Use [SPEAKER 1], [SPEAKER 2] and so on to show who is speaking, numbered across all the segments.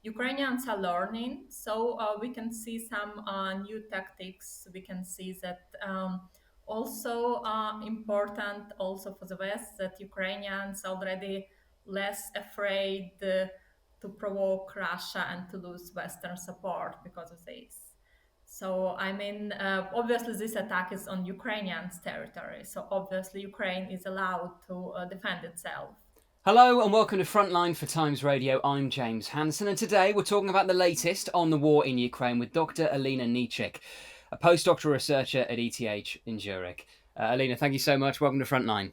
[SPEAKER 1] Ukrainians are learning, so we can see some new tactics. We can see that also important also for the West that Ukrainians already less afraid to provoke Russia and to lose Western support because of this. So, obviously, this attack is on Ukrainians' territory. So, obviously, Ukraine is allowed to defend itself.
[SPEAKER 2] Hello and welcome to Frontline for Times Radio. I'm James Hansen, and today we're talking about the latest on the war in Ukraine with Dr Alina Nychyk, a postdoctoral researcher at ETH in Zurich. Alina, thank you so much. Welcome to Frontline.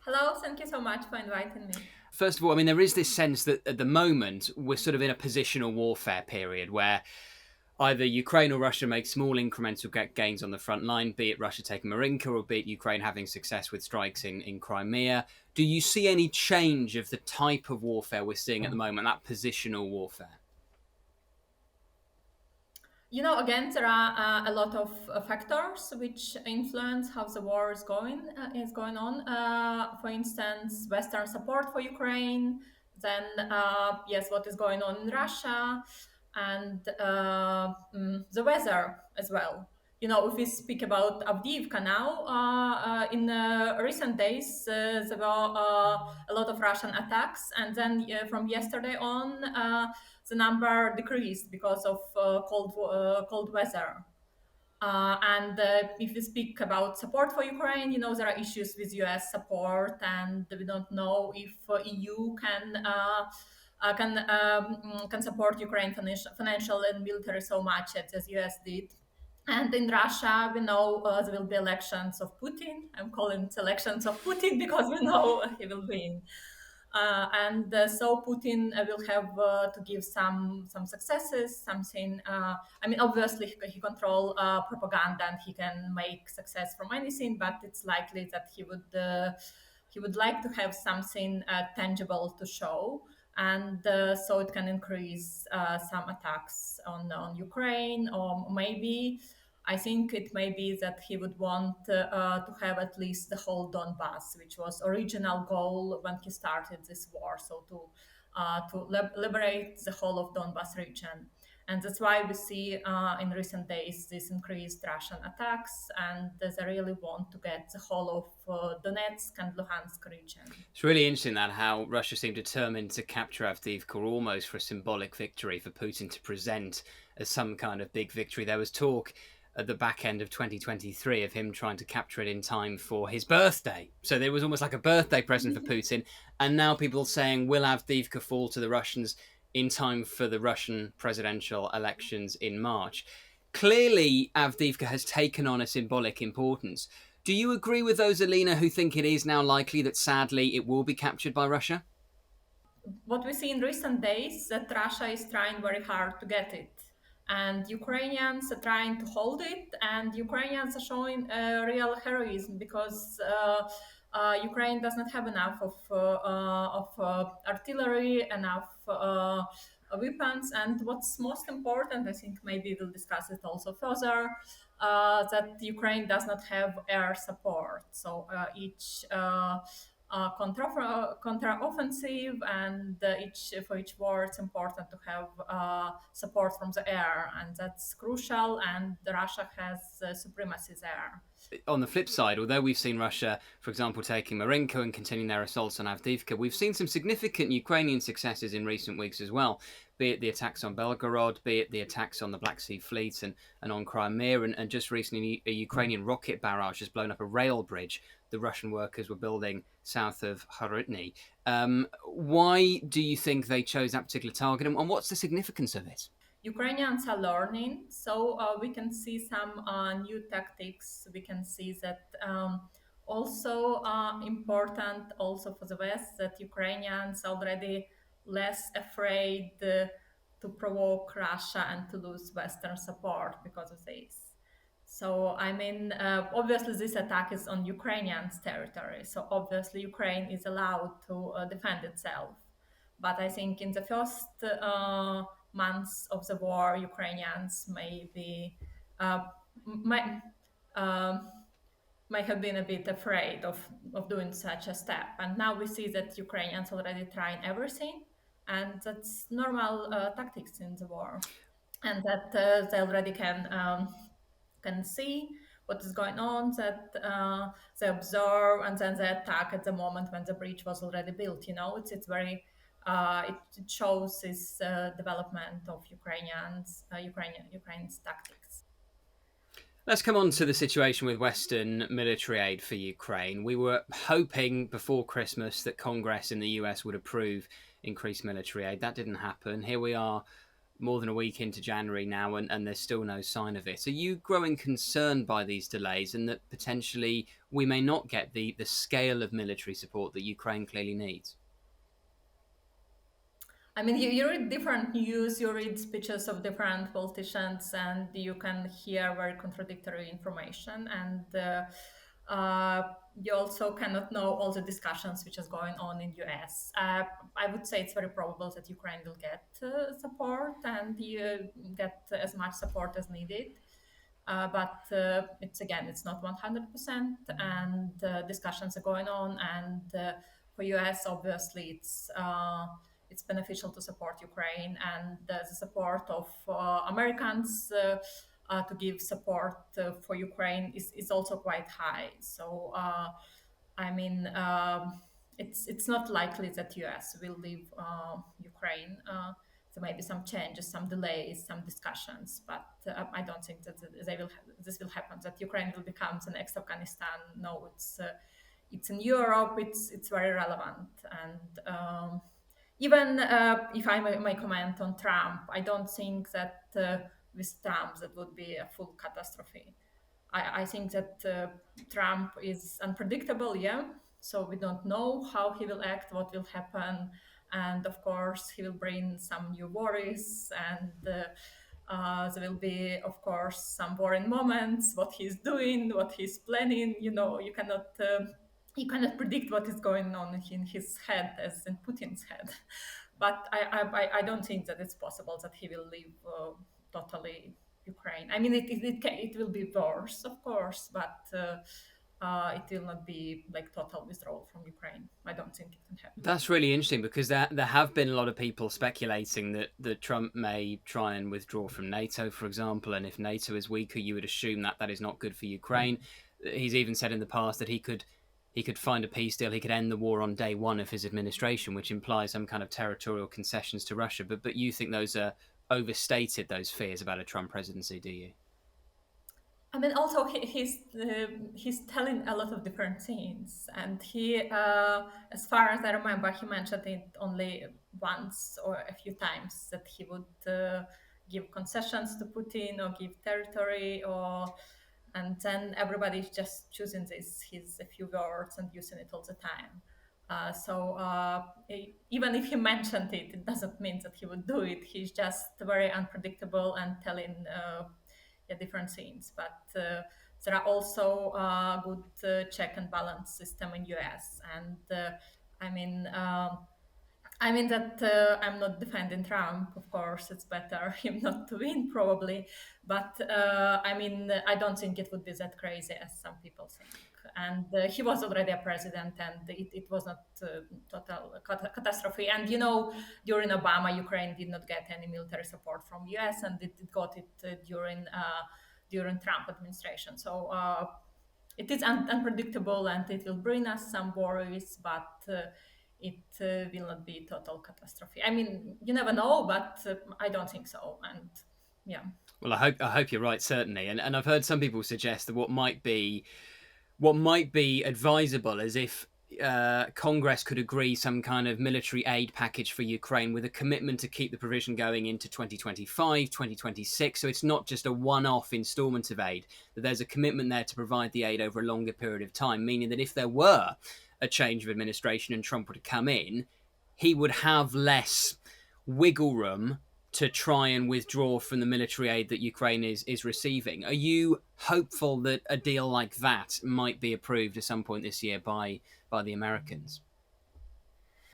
[SPEAKER 1] Hello, thank you so much for inviting me.
[SPEAKER 2] First of all, there is this sense that at the moment we're sort of in a positional warfare period where either Ukraine or Russia make small incremental gains on the front line, be it Russia taking Marinka or be it Ukraine having success with strikes in Crimea. Do you see any change of the type of warfare we're seeing at the moment, that positional warfare?
[SPEAKER 1] Again, there are a lot of factors which influence how the war is going on. For instance, Western support for Ukraine. Then, yes, what is going on in Russia, and the weather as well. If we speak about Avdiivka now, in recent days there were a lot of Russian attacks, and then from yesterday on. The number decreased because of cold weather. And if we speak about support for Ukraine, there are issues with US support, and we don't know if EU can support Ukraine financial and military so much as US did. And in Russia, we know there will be elections of Putin. I'm calling it elections of Putin because we know he will win. And so Putin will have to give some successes, something. Obviously he control propaganda and he can make success from anything, but it's likely that he would like to have something tangible to show, and so it can increase some attacks on Ukraine, or maybe I think it may be that he would want to have at least the whole Donbass, which was original goal when he started this war. So to liberate the whole of Donbass region, and that's why we see in recent days this increased Russian attacks, and they really want to get the whole of Donetsk and Luhansk region.
[SPEAKER 2] It's really interesting that how Russia seemed determined to capture Avdiivka almost for a symbolic victory for Putin to present as some kind of big victory. There was talk at the back end of 2023 of him trying to capture it in time for his birthday. So there was almost like a birthday present for Putin. And now people saying, will Avdiivka fall to the Russians in time for the Russian presidential elections in March? Clearly, Avdiivka has taken on a symbolic importance. Do you agree with those, Alina, who think it is now likely that sadly it will be captured by Russia?
[SPEAKER 1] What we see in recent days that Russia is trying very hard to get it, and Ukrainians are trying to hold it, and Ukrainians are showing real heroism because Ukraine does not have enough of artillery, enough weapons, and what's most important, I think maybe we'll discuss it also further, that Ukraine does not have air support. So each contra-offensive, and for each war it's important to have support from the air, and that's crucial, and Russia has supremacy there.
[SPEAKER 2] On the flip side, although we've seen Russia, for example, taking Marinka and continuing their assaults on Avdiivka, we've seen some significant Ukrainian successes in recent weeks as well, be it the attacks on Belgorod, be it the attacks on the Black Sea Fleet and on Crimea, and just recently a Ukrainian rocket barrage has blown up a rail bridge the Russian workers were building south of Harytny. Why do you think they chose that particular target, and what's the significance of it?
[SPEAKER 1] Ukrainians are learning, so we can see some new tactics. We can see that also important also for the West that Ukrainians are already less afraid to provoke Russia and to lose Western support because of this. So obviously this attack is on Ukrainians' territory. So obviously Ukraine is allowed to defend itself. But I think in the first months of the war, Ukrainians uh, may, uh, may have been a bit afraid of doing such a step. And now we see that Ukrainians already trying everything. and that's normal tactics in the war, and that they already can see what is going on, that they observe, and then they attack at the moment when the bridge was already built. It's very it shows this development of Ukraine's tactics.
[SPEAKER 2] Let's come on to the situation with Western military aid for Ukraine. We were hoping before Christmas that Congress in the US would approve increased military aid. That didn't happen. Here we are, more than a week into January now, and there's still no sign of it. Are you growing concerned by these delays and that potentially we may not get the scale of military support that Ukraine clearly needs?
[SPEAKER 1] I mean, you read different news, you read speeches of different politicians, and you can hear very contradictory information. And you also cannot know all the discussions which is going on in US. I would say it's very probable that Ukraine will get support and you get as much support as needed. But it's not 100%, and discussions are going on. And for US, obviously, it's beneficial to support Ukraine, and the support of Americans to give support for Ukraine is also quite high. So, I mean, it's not likely that US will leave Ukraine. There may be some changes, some delays, some discussions, but I don't think that this will happen. That Ukraine will become the next Afghanistan. No, it's in Europe. It's very relevant, and even if I may comment on Trump, I don't think that with Trump that would be a full catastrophe. I think that Trump is unpredictable, yeah. So we don't know how he will act, what will happen, and of course he will bring some new worries, and there will be, of course, some worrying moments. What he's doing, what he's planning, you cannot predict what is going on in his head as in Putin's head. But I don't think that it's possible that he will leave totally Ukraine. I mean, it will be worse, of course, but it will not be like total withdrawal from Ukraine. I don't think it can happen.
[SPEAKER 2] That's really interesting because there have been a lot of people speculating that Trump may try and withdraw from NATO, for example, and if NATO is weaker, you would assume that that is not good for Ukraine. He's even said in the past that he could find a peace deal, he could end the war on day one of his administration, which implies some kind of territorial concessions to Russia. But you think those are overstated, those fears about a Trump presidency, do you?
[SPEAKER 1] I mean, also he's telling a lot of different things, and as far as I remember, he mentioned it only once or a few times that he would give concessions to Putin or give territory, and then everybody's just choosing his a few words and using it all the time. Even if he mentioned it, it doesn't mean that he would do it. He's just very unpredictable and telling different things. But there are also good check and balance system in US, and I mean. I mean that I'm not defending Trump. Of course, it's better him not to win, probably. But I mean, I don't think it would be that crazy as some people think. And he was already a president, and it was not total catastrophe. And during Obama, Ukraine did not get any military support from US, and it got it during Trump administration. So it is unpredictable, and it will bring us some worries, but it will not be total catastrophe. I mean, you never know, but I don't think so. And yeah.
[SPEAKER 2] Well, I hope you're right, certainly. And I've heard some people suggest that what might be advisable is if Congress could agree some kind of military aid package for Ukraine with a commitment to keep the provision going into 2025, 2026. So it's not just a one-off installment of aid, that there's a commitment there to provide the aid over a longer period of time, meaning that if there were a change of administration and Trump were to come in, he would have less wiggle room to try and withdraw from the military aid that Ukraine is receiving. Are you hopeful that a deal like that might be approved at some point this year by the Americans?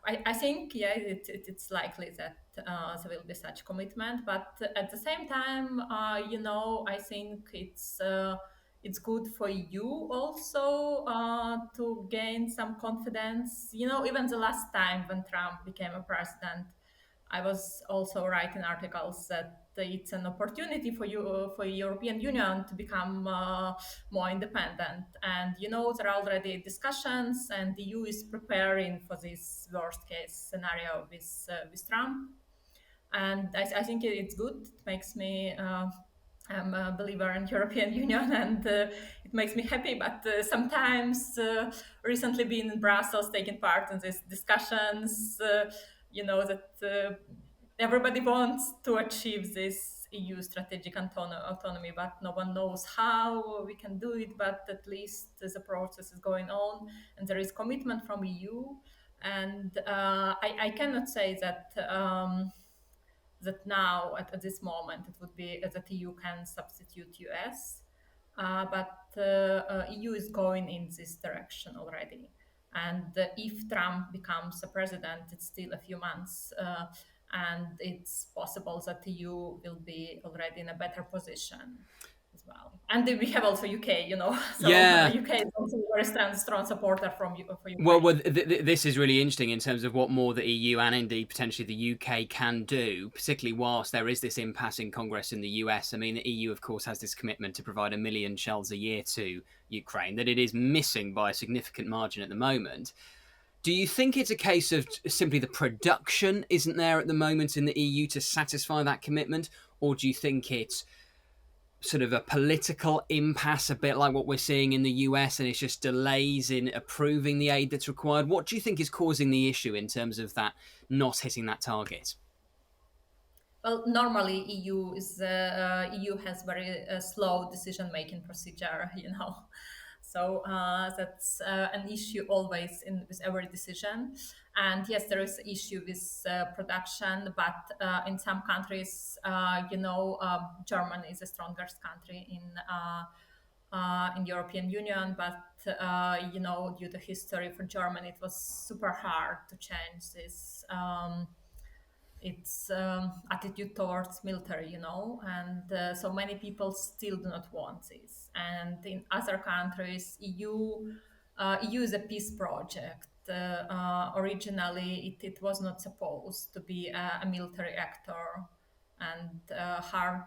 [SPEAKER 1] I think, yeah, it's likely that there will be such commitment, but at the same time, I think it's good for you also to gain some confidence. Even the last time when Trump became a president, I was also writing articles that it's an opportunity for you for European Union to become more independent. And there are already discussions, and the EU is preparing for this worst case scenario with Trump. And I think it's good. It makes me. I'm a believer in European Union, and it makes me happy. But sometimes, recently being in Brussels, taking part in these discussions, that everybody wants to achieve this EU strategic autonomy, but no one knows how we can do it. But at least the process is going on, and there is commitment from EU. And I cannot say that. That now at this moment it would be that EU can substitute US, but EU is going in this direction already. And if Trump becomes a president, it's still a few months, and it's possible that EU will be already in a better position as well. And then we have also UK, so
[SPEAKER 2] Yeah.
[SPEAKER 1] UK is also a very strong supporter for
[SPEAKER 2] Well,
[SPEAKER 1] Ukraine.
[SPEAKER 2] this is really interesting in terms of what more the EU and indeed potentially the UK can do, particularly whilst there is this impasse in Congress in the US. I mean, the EU, of course, has this commitment to provide 1 million shells a year to Ukraine that it is missing by a significant margin at the moment. Do you think it's a case of simply the production isn't there at the moment in the EU to satisfy that commitment, or do you think it's sort of a political impasse, a bit like what we're seeing in the US, and it's just delays in approving the aid that's required? What do you think is causing the issue in terms of that not hitting that target?
[SPEAKER 1] Well, normally EU has very slow decision making procedure, so that's an issue always in with every decision. And yes, there is issue with production, but in some countries, Germany is the strongest country in European Union, but due to history for Germany, it was super hard to change this. Its attitude towards military, and so many people still do not want this. And in other countries, EU is a peace project. Originally, it was not supposed to be a military actor and hard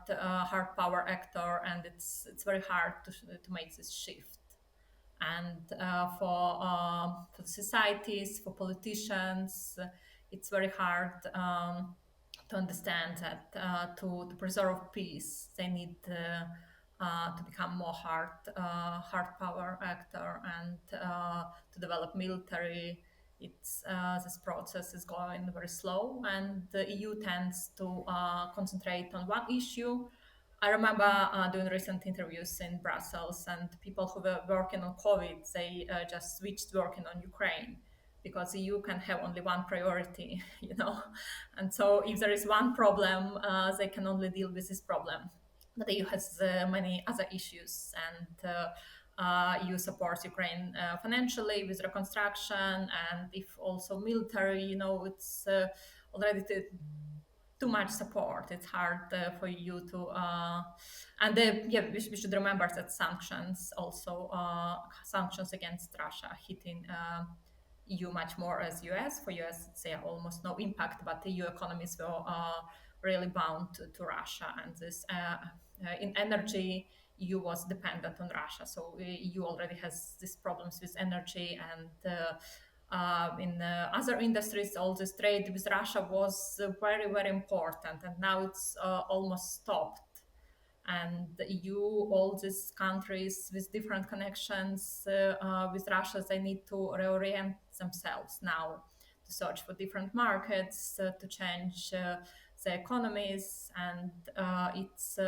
[SPEAKER 1] power actor, and it's very hard to make this shift. And for societies, for politicians, it's very hard to understand that to preserve peace, they need to become more hard power actor and to develop military. It's this process is going very slow, and the EU tends to concentrate on one issue. I remember doing recent interviews in Brussels, and people who were working on COVID, they just switched working on Ukraine because the EU can have only one priority, And so if there is one problem, they can only deal with this problem. But the EU has many other issues, and EU supports Ukraine financially with reconstruction, and if also military, it's already too much support. It's hard for you to, and yeah, we should remember that sanctions against Russia hitting EU much more as US. For US, it's almost no impact, but the EU economies were really bound to Russia, and this in energy. EU was dependent on Russia, so EU already has these problems with energy, and in other industries, all this trade with Russia was very, very important, and now it's almost stopped. And the EU, all these countries with different connections with Russia, they need to reorient themselves now to search for different markets, to change the economies, and it's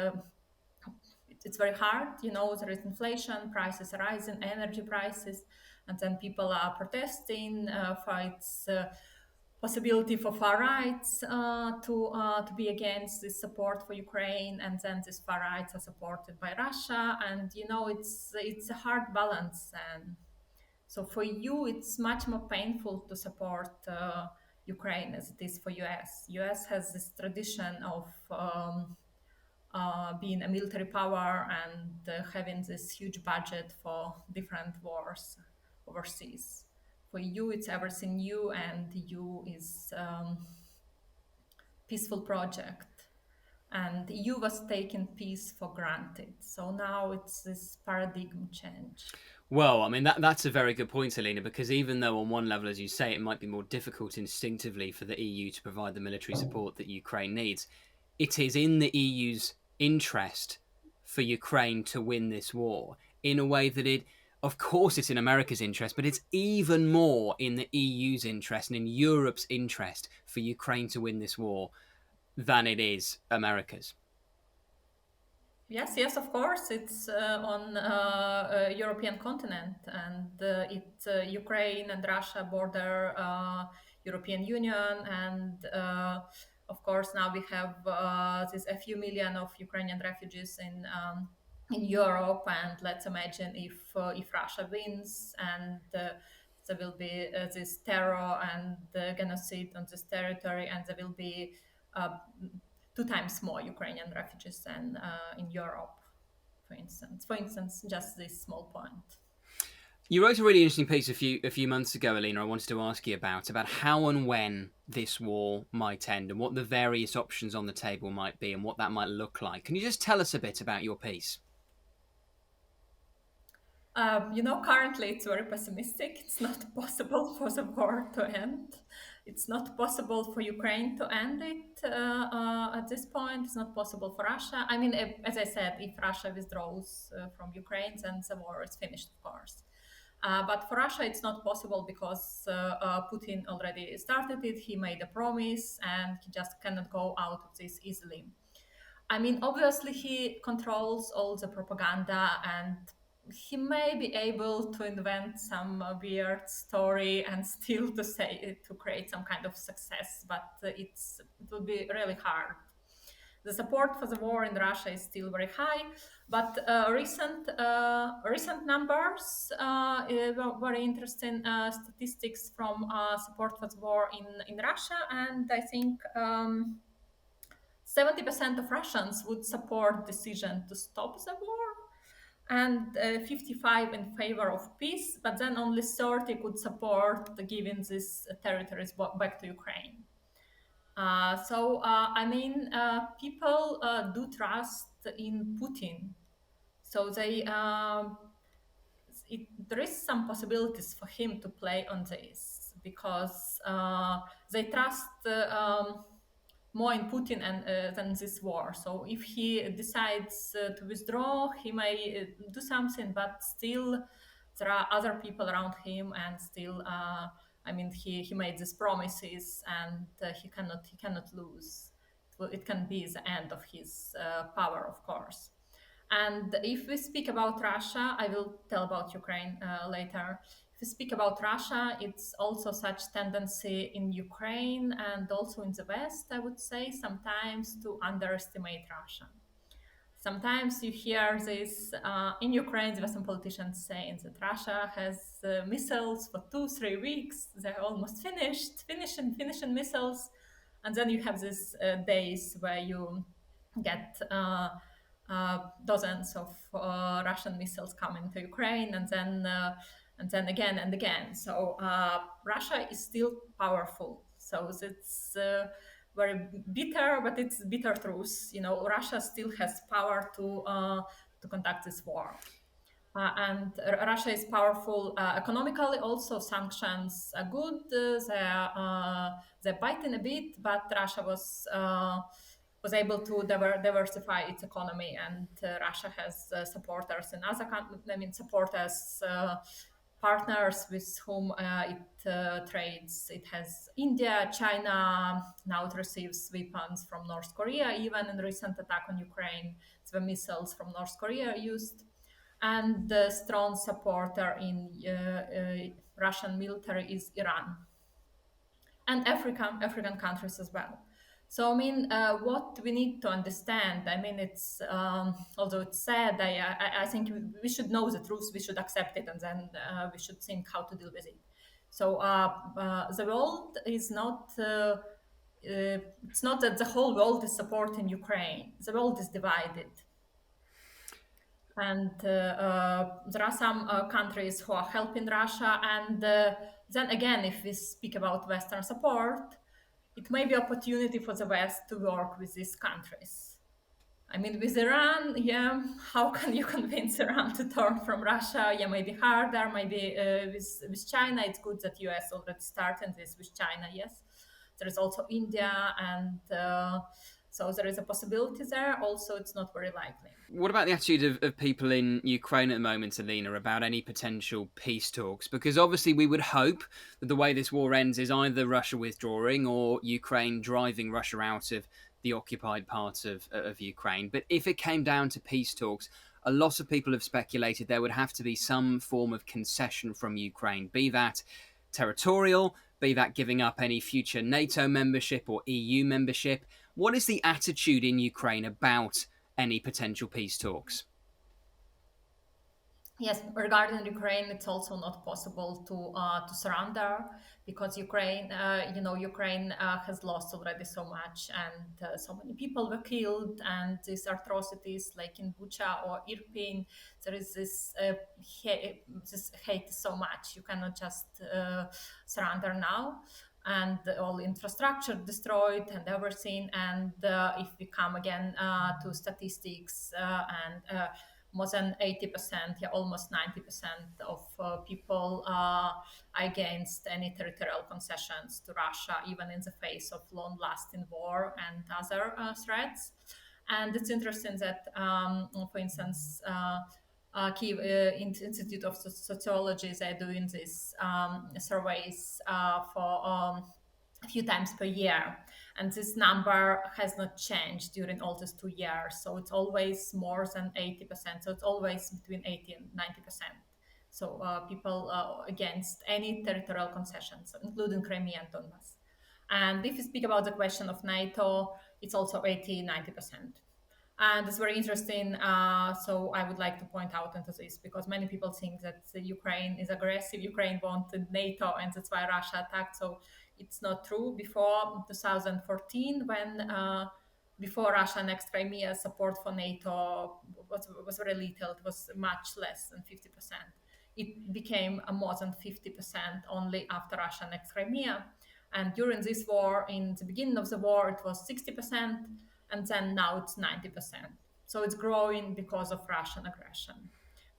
[SPEAKER 1] very hard. There is inflation, prices are rising, energy prices, and then people are protesting for its possibility for far rights to be against this support for Ukraine, and then these far rights are supported by Russia, and it's a hard balance. And so for you, it's much more painful to support Ukraine as it is for US. US has this tradition of being a military power and having this huge budget for different wars overseas. For EU, it's everything new, and EU is peaceful project, and EU was taking peace for granted. So now it's this paradigm change.
[SPEAKER 2] Well, I mean that's a very good point, Alina, because even though on one level, as you say, it might be more difficult instinctively for the EU to provide the military support that Ukraine needs, it is in the EU's interest for Ukraine to win this war in a way that it, of course, it's in America's interest, but it's even more in the EU's interest and in Europe's interest for Ukraine to win this war than it is America's.
[SPEAKER 1] Yes, yes, of course. It's on European continent, and Ukraine and Russia border European Union, and of course now we have this a few million of Ukrainian refugees in Europe, and let's imagine if Russia wins and there will be this terror and genocide on this territory, and there will be uh, two times more Ukrainian refugees than in Europe, for instance. For instance, just this small point.
[SPEAKER 2] You wrote a really interesting piece a few months ago, Alina. I wanted to ask you about how and when this war might end, and what the various options on the table might be, and what that might look like. Can you just tell us a bit about your piece?
[SPEAKER 1] Currently it's very pessimistic. It's not possible for the war to end. It's not possible for Ukraine to end it at this point. It's not possible for Russia. I mean, as I said, if Russia withdraws from Ukraine, then the war is finished, of course. But for Russia, it's not possible because Putin already started it. He made a promise and he just cannot go out of this easily. I mean, obviously, he controls all the propaganda and he may be able to invent some weird story and still to create some kind of success, but it will be really hard. The support for the war in Russia is still very high, but recent numbers, very interesting statistics from support for the war in Russia, and I think 70% of Russians would support decision to stop the war, and 55 in favor of peace, but then only 30 could support giving these territories back to Ukraine. I mean, people do trust in Putin. So there is some possibilities for him to play on this because they trust more in Putin than this war. So if he decides to withdraw, he may do something, but still there are other people around him, and still, I mean, he made these promises, and he cannot lose. It can be the end of his power, of course. And if we speak about Russia, I will tell about Ukraine later. If we speak about Russia, it's also such tendency in Ukraine and also in the West, I would say, sometimes to underestimate Russia. Sometimes you hear this in Ukraine. There are some politicians saying that Russia has missiles for 2-3 weeks. They're almost finishing missiles, and then you have these days where you get dozens of Russian missiles coming to Ukraine, and then again and again. So Russia is still powerful. So it's very bitter, but it's bitter truth. You know, Russia still has power to conduct this war. And Russia is powerful economically. Also, sanctions are good. They're biting a bit, but Russia was able to diversify its economy, and Russia has supporters in other countries. I mean, supporters. Partners with whom it trades. It has India, China. Now it receives weapons from North Korea. Even in recent attack on Ukraine, the missiles from North Korea used. And the strong supporter in Russian military is Iran, and African countries as well. So I mean, what we need to understand. I mean, it's although it's sad. I think we should know the truth. We should accept it, and then we should think how to deal with it. So the world is not. It's not that the whole world is supporting Ukraine. The world is divided, and there are some countries who are helping Russia. And then again, if we speak about Western support, it may be opportunity for the West to work with these countries. I mean, with Iran, yeah, how can you convince Iran to turn from Russia? Yeah, maybe harder. Maybe with China, it's good that US already started this with China. Yes, there is also India, and so there is a possibility there. Also, it's not very likely.
[SPEAKER 2] What about the attitude of people in Ukraine at the moment, Alina, about any potential peace talks? Because obviously we would hope that the way this war ends is either Russia withdrawing or Ukraine driving Russia out of the occupied parts of Ukraine. But if it came down to peace talks, a lot of people have speculated there would have to be some form of concession from Ukraine, be that territorial, be that giving up any future NATO membership or EU membership. What is the attitude in Ukraine about any potential peace talks?
[SPEAKER 1] Yes, regarding Ukraine, it's also not possible to surrender because Ukraine, Ukraine has lost already so much, and so many people were killed, and these atrocities, like in Bucha or Irpin, there is this hate so much. You cannot just surrender now, and all infrastructure destroyed and everything. And if we come again to statistics and more than 80%, yeah, almost 90% of people are against any territorial concessions to Russia, even in the face of long-lasting war and other threats. And it's interesting that, for instance, Kiev Institute of Sociology, they're doing these surveys for a few times per year, and this number has not changed during all these 2 years, so it's always more than 80%, so it's always between 80 and 90%. So people against any territorial concessions, including Crimea and Donbass. And if you speak about the question of NATO, it's also 80-90%. And it's very interesting. So I would like to point out into this because many people think that Ukraine is aggressive. Ukraine wanted NATO, and that's why Russia attacked. So it's not true. Before 2014, when before Russia annexed Crimea, support for NATO was very little. It was much less than 50%. It became more than 50% only after Russia annexed Crimea. And during this war, in the beginning of the war, it was 60%, and then now it's 90%. So it's growing because of Russian aggression.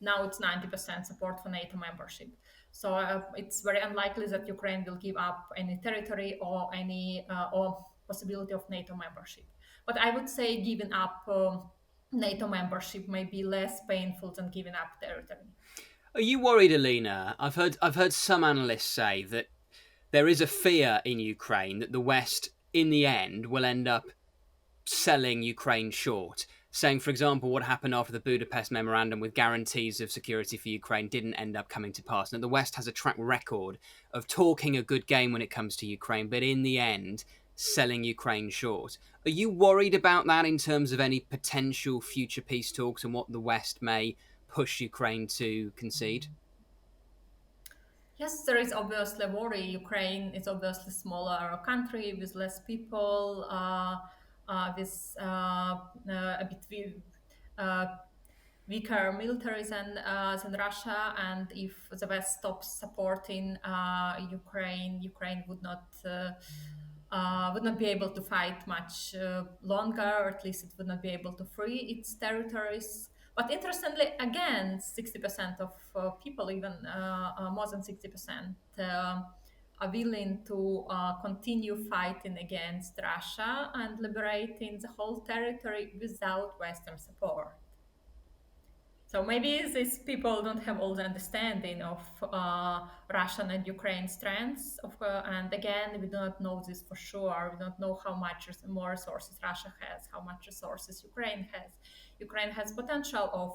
[SPEAKER 1] Now it's 90% support for NATO membership. So it's very unlikely that Ukraine will give up any territory or any or possibility of NATO membership. But I would say giving up NATO membership may be less painful than giving up territory.
[SPEAKER 2] Are you worried, Alina? I've heard some analysts say that there is a fear in Ukraine that the West, in the end, will end up selling Ukraine short. Saying, for example, what happened after the Budapest Memorandum with guarantees of security for Ukraine didn't end up coming to pass. And the West has a track record of talking a good game when it comes to Ukraine, but in the end, selling Ukraine short. Are you worried about that in terms of any potential future peace talks and what the West may push Ukraine to concede?
[SPEAKER 1] Yes, there is obviously worry. Ukraine is obviously a smaller country with less people, with a bit uh, weaker military than Russia. And if the West stops supporting Ukraine, Ukraine would not be able to fight much longer, or at least it would not be able to free its territories. But interestingly, again, 60% of people, even more than 60%, are willing to continue fighting against Russia and liberating the whole territory without Western support. So maybe these people don't have all the understanding of Russian and Ukraine strengths. And again, we do not know this for sure. We don't know how much more resources Russia has, how much resources Ukraine has. Ukraine has potential of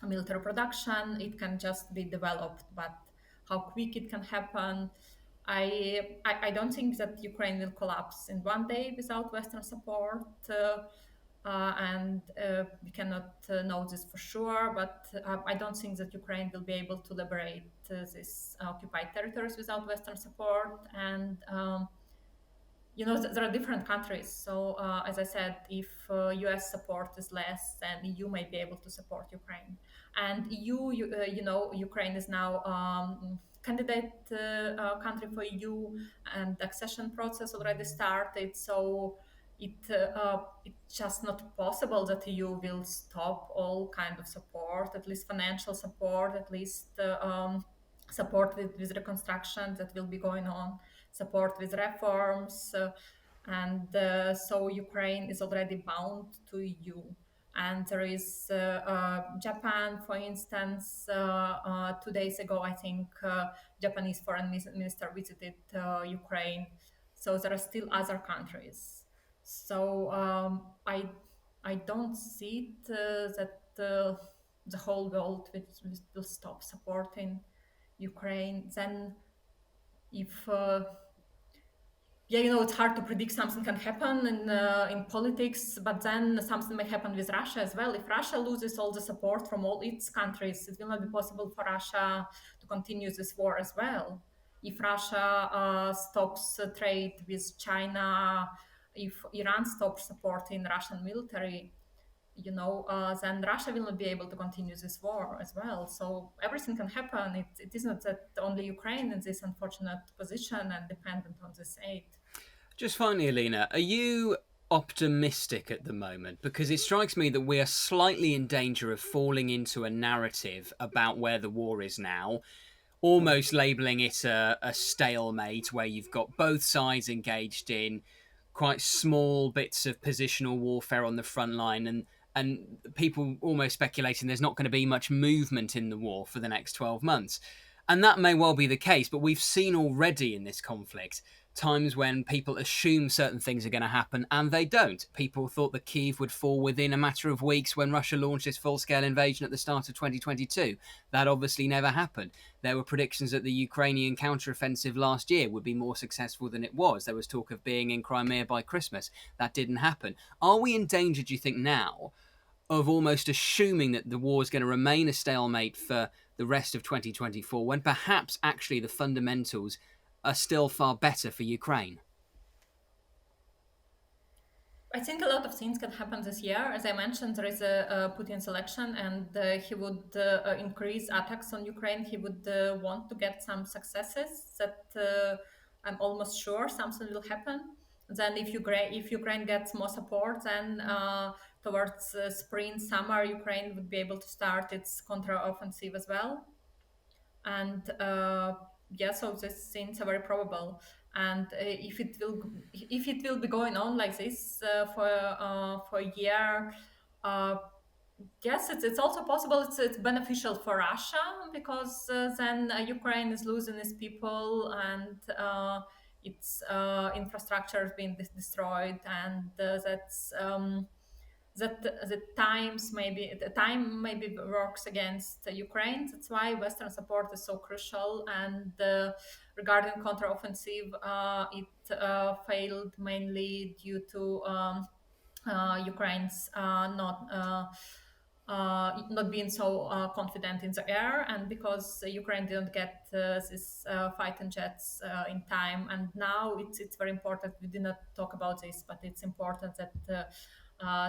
[SPEAKER 1] military production. It can just be developed, but how quick it can happen. I don't think that Ukraine will collapse in one day without Western support. And we cannot know this for sure, but I don't think that Ukraine will be able to liberate these occupied territories without Western support. And there are different countries. So as I said, if US support is less, then EU may be able to support Ukraine. And EU, Ukraine is now candidate country for EU, and the accession process already started. So it's just not possible that EU will stop all kind of support, at least financial support, at least support with reconstruction that will be going on, support with reforms. So Ukraine is already bound to EU. And there is Japan, for instance. 2 days ago, I think Japanese foreign minister visited Ukraine. So there are still other countries. So I don't see it that the whole world will stop supporting Ukraine. Then if yeah, it's hard to predict something can happen in politics, but then something may happen with Russia as well. If Russia loses all the support from all its countries, it will not be possible for Russia to continue this war as well. If Russia stops trade with China, if Iran stops supporting Russian military, then Russia will not be able to continue this war as well. So everything can happen. It is not that only Ukraine in this unfortunate position and dependent on this aid.
[SPEAKER 2] Just finally, Alina, are you optimistic at the moment? Because it strikes me that we are slightly in danger of falling into a narrative about where the war is now, almost labelling it a stalemate where you've got both sides engaged in quite small bits of positional warfare on the front line, and people almost speculating there's not going to be much movement in the war for the next 12 months. And that may well be the case, but we've seen already in this conflict times when people assume certain things are going to happen and they don't. People thought that Kyiv would fall within a matter of weeks when Russia launched its full-scale invasion at the start of 2022. That obviously never happened. There were predictions that the Ukrainian counteroffensive last year would be more successful than it was. There was talk of being in Crimea by Christmas. That didn't happen. Are we in danger, do you think, now of almost assuming that the war is going to remain a stalemate for the rest of 2024 when perhaps actually the fundamentals are still far better for Ukraine?
[SPEAKER 1] I think a lot of things can happen this year. As I mentioned, there is a Putin's election, and he would increase attacks on Ukraine. He would want to get some successes that I'm almost sure something will happen. Then, if Ukraine gets more support, then towards spring, summer, Ukraine would be able to start its counter-offensive as well. And yeah, so this seems very probable. And if it will be going on like this for a year, uh, yes, it's also possible. It's beneficial for Russia because then Ukraine is losing its people, and its infrastructure is being destroyed, and that's the time maybe works against Ukraine. That's why Western support is so crucial. And regarding counteroffensive, it failed mainly due to Ukraine's not being so confident in the air, and because Ukraine didn't get these fighting jets in time. And now it's very important. We did not talk about this, but it's important that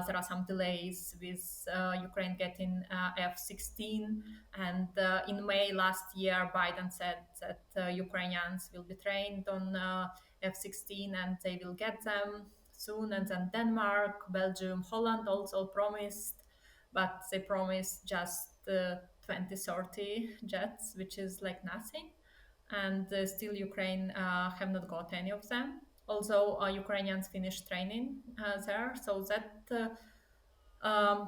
[SPEAKER 1] there are some delays with Ukraine getting F-16. And in May last year, Biden said that Ukrainians will be trained on F-16 and they will get them soon. And then Denmark, Belgium, Holland also promised, but they promised just 20, 30 jets, which is like nothing. And still Ukraine have not got any of them. Also, Ukrainians finished training there. So that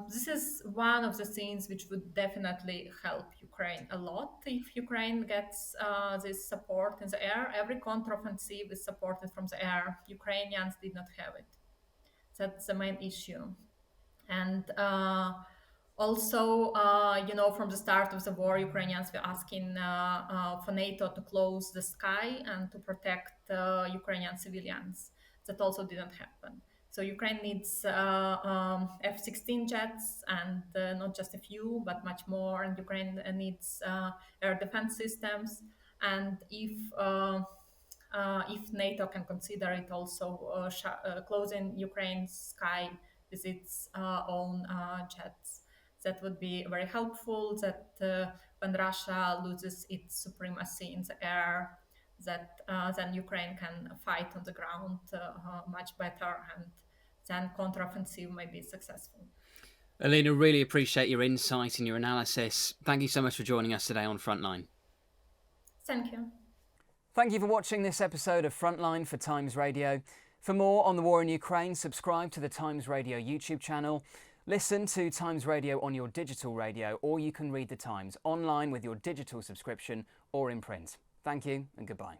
[SPEAKER 1] this is one of the things which would definitely help Ukraine a lot. If Ukraine gets this support in the air, every counteroffensive is supported from the air. Ukrainians did not have it. That's the main issue. And also, from the start of the war, Ukrainians were asking for NATO to close the sky and to protect Ukrainian civilians. That also didn't happen. So Ukraine needs F-16 jets, and not just a few, but much more. And Ukraine needs air defense systems. And if NATO can consider it also closing Ukraine's sky with its own jets. That would be very helpful, that when Russia loses its supremacy in the air, that then Ukraine can fight on the ground much better, and then counteroffensive may be successful.
[SPEAKER 2] Alina, really appreciate your insight and your analysis. Thank you so much for joining us today on Frontline.
[SPEAKER 1] Thank you.
[SPEAKER 3] Thank you for watching this episode of Frontline for Times Radio. For more on the war in Ukraine, subscribe to the Times Radio YouTube channel. Listen to Times Radio on your digital radio, or you can read the Times online with your digital subscription or in print. Thank you and goodbye.